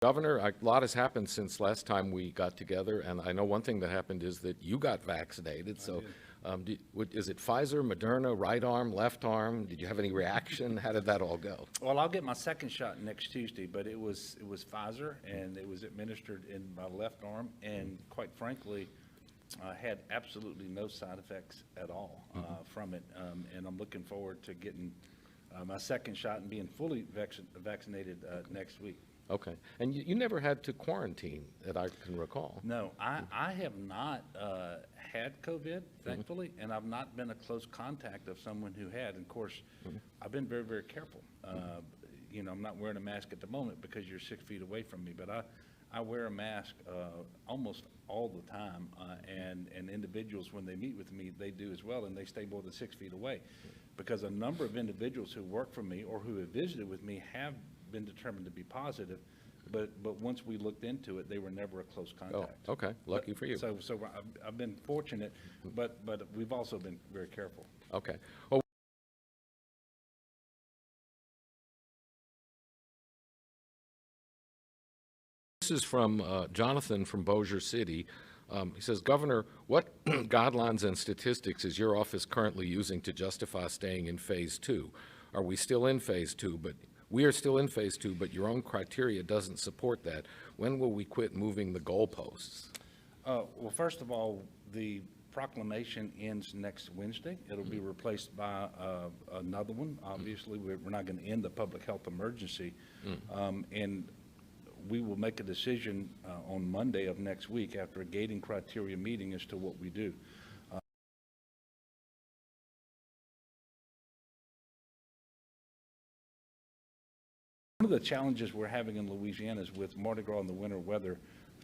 Governor, a lot has happened since last time we got together, and I know one thing that happened is that you got vaccinated. So, is it Pfizer, Moderna, right arm, left arm? Did you have any reaction? How did that all go? Well, I'll get my second shot next Tuesday, but it was Pfizer, and it was administered in my left arm, and quite frankly, had absolutely no side effects at all from it. And I'm looking forward to getting my second shot and being fully vaccinated next week. Okay. And you never had to quarantine that I can recall. No, I have not had COVID, thankfully, and I've not been a close contact of someone who had. And of course, I've been very, very careful. You know, I'm not wearing a mask at the moment because you're 6 feet away from me, but I wear a mask almost all the time, and individuals, when they meet with me, they do as well, and they stay more than 6 feet away, because a number of individuals who work for me or who have visited with me have been determined to be positive, but once we looked into it, they were never a close contact. Oh, okay. Lucky for you. So I've been fortunate, but we've also been very careful. Okay. Well, this is from Jonathan from Bossier City. He says, Governor, what guidelines and statistics is your office currently using to justify staying in phase 2? Are we still in phase 2? But we are still in phase 2, but your own criteria doesn't support that. When will we quit moving the goalposts? Well, first of all, the proclamation ends next Wednesday. It'll be replaced by another one. Obviously, we're not going to end the public health emergency. And we will make a decision on Monday of next week after a gating criteria meeting as to what we do. One of the challenges we're having in Louisiana is with Mardi Gras and the winter weather,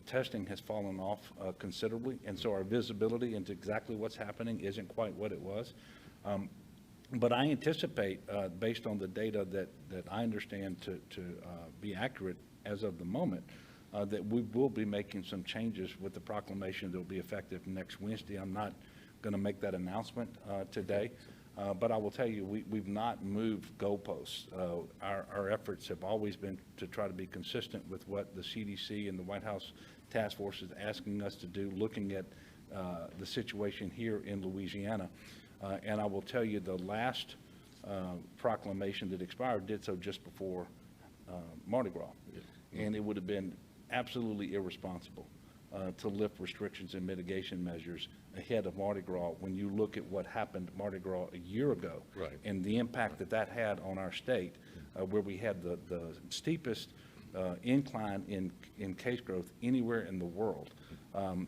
testing has fallen off considerably, and so our visibility into exactly what's happening isn't quite what it was. But I anticipate, based on the data that I understand to be accurate as of the moment, that we will be making some changes with the proclamation that will be effective next Wednesday. I'm not going to make that announcement today. But I will tell you, we've not moved goalposts. Our efforts have always been to try to be consistent with what the CDC and the White House Task Force is asking us to do, looking at the situation here in Louisiana. And I will tell you, the last proclamation that expired did so just before Mardi Gras. And it would have been absolutely irresponsible to lift restrictions and mitigation measures ahead of Mardi Gras when you look at what happened Mardi Gras a year ago. Right. And the impact that that had on our state, where we had the steepest incline in case growth anywhere in the world.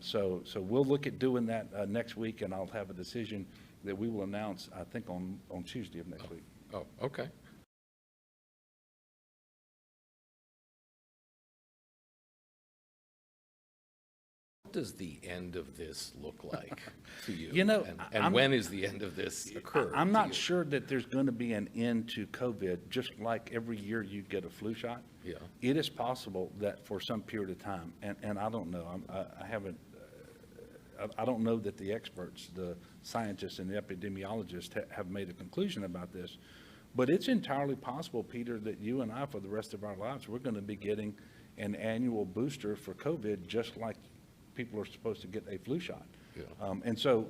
So we'll look at doing that next week, and I'll have a decision that we will announce, I think, on Tuesday of next week. Oh, okay. What does the end of this look like to you? You know, and when is the end of this occur? I'm not sure that there's going to be an end to COVID, just like every year you get a flu shot. Yeah. It is possible that for some period of time, and I don't know, I haven't, I don't know that the experts, the scientists and the epidemiologists have made a conclusion about this, but it's entirely possible, Peter, that you and I, for the rest of our lives, we're going to be getting an annual booster for COVID, just like people are supposed to get a flu shot. Yeah. And so,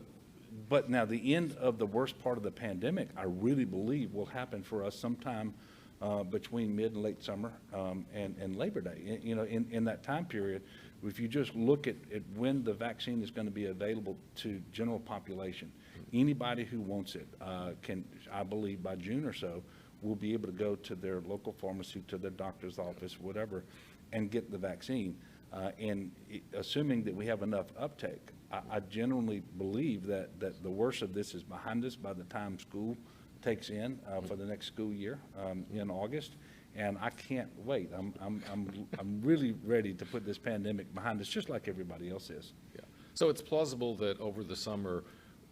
but now the end of the worst part of the pandemic, I really believe will happen for us sometime between mid and late summer and Labor Day. You know, in that time period, if you just look at when the vaccine is going to be available to general population, anybody who wants it can, I believe by June or so, will be able to go to their local pharmacy, to their doctor's office, whatever, and get the vaccine. And assuming that we have enough uptake, I genuinely believe that the worst of this is behind us by the time school takes in for the next school year in August. And I can't wait. I'm really ready to put this pandemic behind us, just like everybody else is. Yeah. So it's plausible that over the summer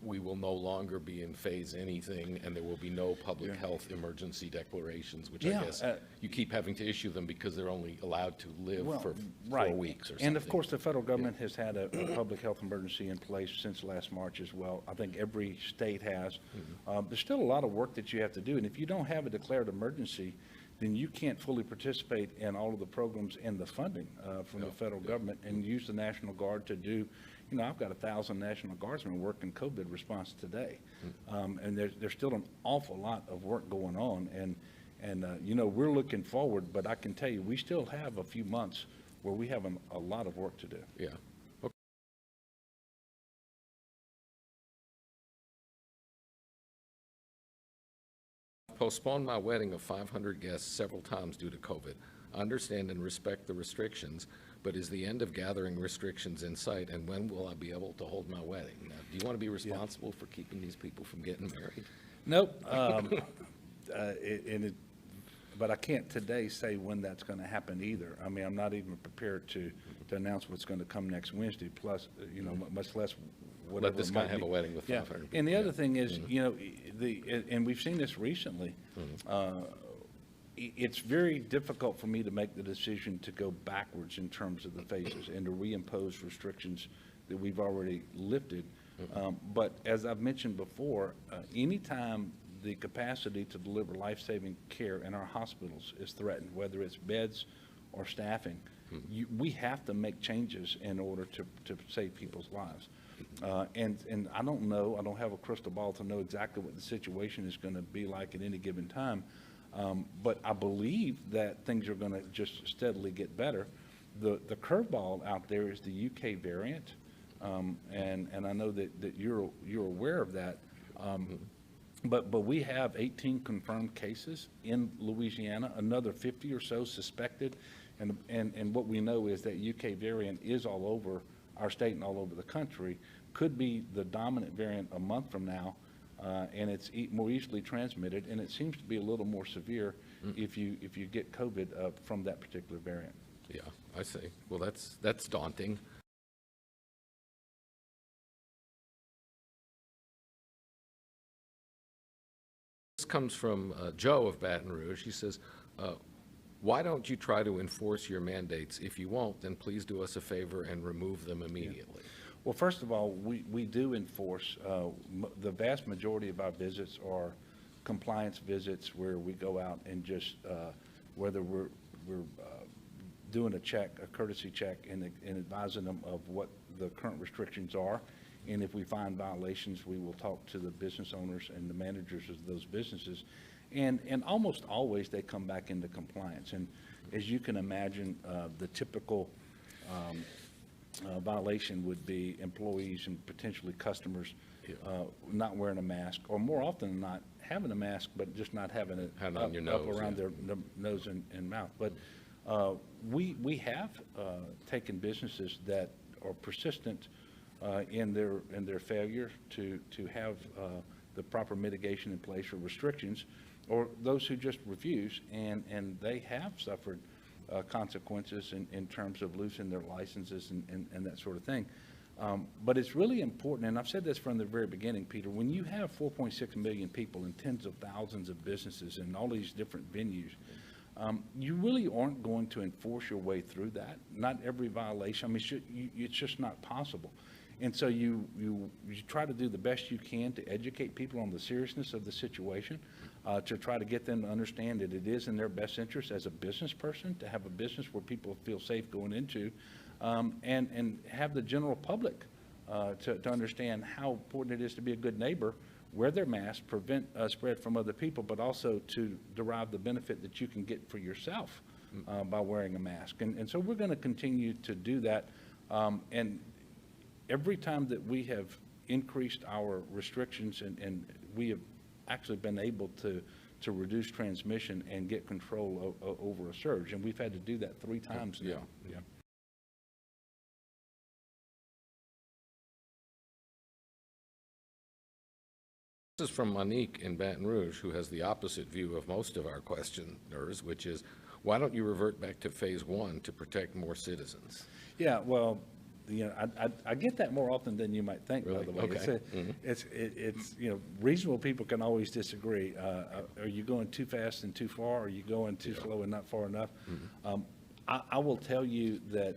we will no longer be in phase anything, and there will be no public health emergency declarations, which I guess you keep having to issue them because they're only allowed to live for 4 weeks or something. And of course, the federal government has had a public health emergency in place since last March as well. I think every state has. There's still a lot of work that you have to do, and if you don't have a declared emergency, then you can't fully participate in all of the programs and the funding from the federal government and use the National Guard to do, I've got 1,000 National Guardsmen working COVID response today. And there's still an awful lot of work going on. And we're looking forward, but I can tell you, we still have a few months where we have a lot of work to do. Yeah. Okay. Postponed my wedding of 500 guests several times due to COVID. I understand and respect the restrictions, but is the end of gathering restrictions in sight, and when will I be able to hold my wedding? Now, do you want to be responsible for keeping these people from getting married? Nope. But I can't today say when that's going to happen either. I mean, I'm not even prepared to announce what's going to come next Wednesday, plus, much less whatever. Let this guy have a wedding with 500 people. And the other thing is, and we've seen this recently, it's very difficult for me to make the decision to go backwards in terms of the phases and to reimpose restrictions that we've already lifted. But as I've mentioned before, anytime the capacity to deliver life-saving care in our hospitals is threatened, whether it's beds or staffing, we have to make changes in order to save people's lives. And I don't know, I don't have a crystal ball to know exactly what the situation is going to be like at any given time, but I believe that things are going to just steadily get better. The curveball out there is the UK variant, and I know that you're aware of that. But we have 18 confirmed cases in Louisiana, another 50 or so suspected, and what we know is that UK variant is all over our state and all over the country, could be the dominant variant a month from now, and it's more easily transmitted, and it seems to be a little more severe if you get COVID from that particular variant. Yeah, I see. Well, that's daunting. This comes from Joe of Baton Rouge. He says, why don't you try to enforce your mandates? If you won't, then please do us a favor and remove them immediately. Well, first of all, we do enforce. The vast majority of our visits are compliance visits where we go out and just, whether we're doing a check, a courtesy check, and advising them of what the current restrictions are. And if we find violations, we will talk to the business owners and the managers of those businesses. And almost always they come back into compliance. And as you can imagine, the typical violation would be employees and potentially customers not wearing a mask, or more often than not, having a mask, but just not having it up around their nose and mouth. But we have taken businesses that are persistent in their failure to have the proper mitigation in place or restrictions, or those who just refuse, and they have suffered consequences in terms of losing their licenses and that sort of thing. But it's really important, and I've said this from the very beginning, Peter, when you have 4.6 million people and tens of thousands of businesses in all these different venues, you really aren't going to enforce your way through that. Not every violation, I mean, it's just not possible. And so you try to do the best you can to educate people on the seriousness of the situation, to try to get them to understand that it is in their best interest as a business person to have a business where people feel safe going into, and have the general public to understand how important it is to be a good neighbor, wear their mask, prevent spread from other people, but also to derive the benefit that you can get for yourself by wearing a mask. And so we're going to continue to do that. And every time that we have increased our restrictions and we have actually been able to reduce transmission and get control over a surge, and we've had to do that 3 times now. Yeah. This is from Monique in Baton Rouge, who has the opposite view of most of our questioners, which is, why don't you revert back to phase 1 to protect more citizens? Yeah, well, I get that more often than you might think, Really? by the way. Okay. It's reasonable people can always disagree. Are you going too fast and too far? Are you going too slow and not far enough? I will tell you that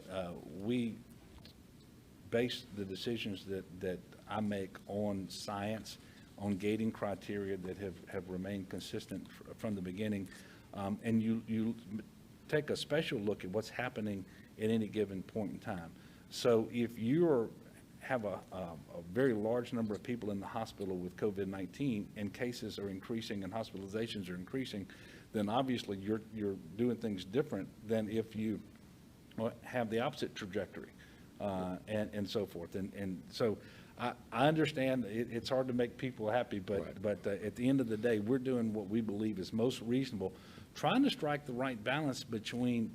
we base the decisions that I make on science, on gating criteria that have remained consistent from the beginning. And you take a special look at what's happening at any given point in time. So if you have a very large number of people in the hospital with COVID-19 and cases are increasing and hospitalizations are increasing, then obviously you're doing things different than if you have the opposite trajectory, and so forth. And so I understand it's hard to make people happy, but at the end of the day, we're doing what we believe is most reasonable, trying to strike the right balance between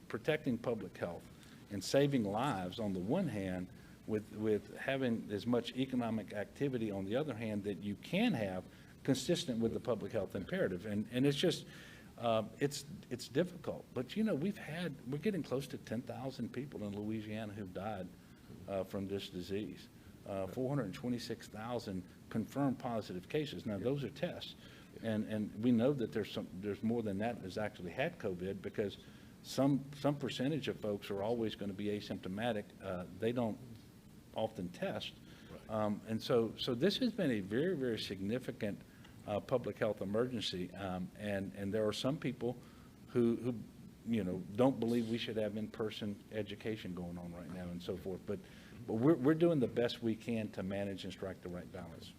protecting public health and saving lives on the one hand, with having as much economic activity on the other hand that you can have consistent with the public health imperative. And it's just, it's difficult. But, you know, we're getting close to 10,000 people in Louisiana who've died from this disease. 426,000 confirmed positive cases. Now, those are tests. And we know that there's more than that that's actually had COVID, because some percentage of folks are always going to be asymptomatic. They don't often test. Right. And so this has been a very, very significant public health emergency. And there are some people who you know, don't believe we should have in-person education going on right now and so forth. But we're doing the best we can to manage and strike the right balance.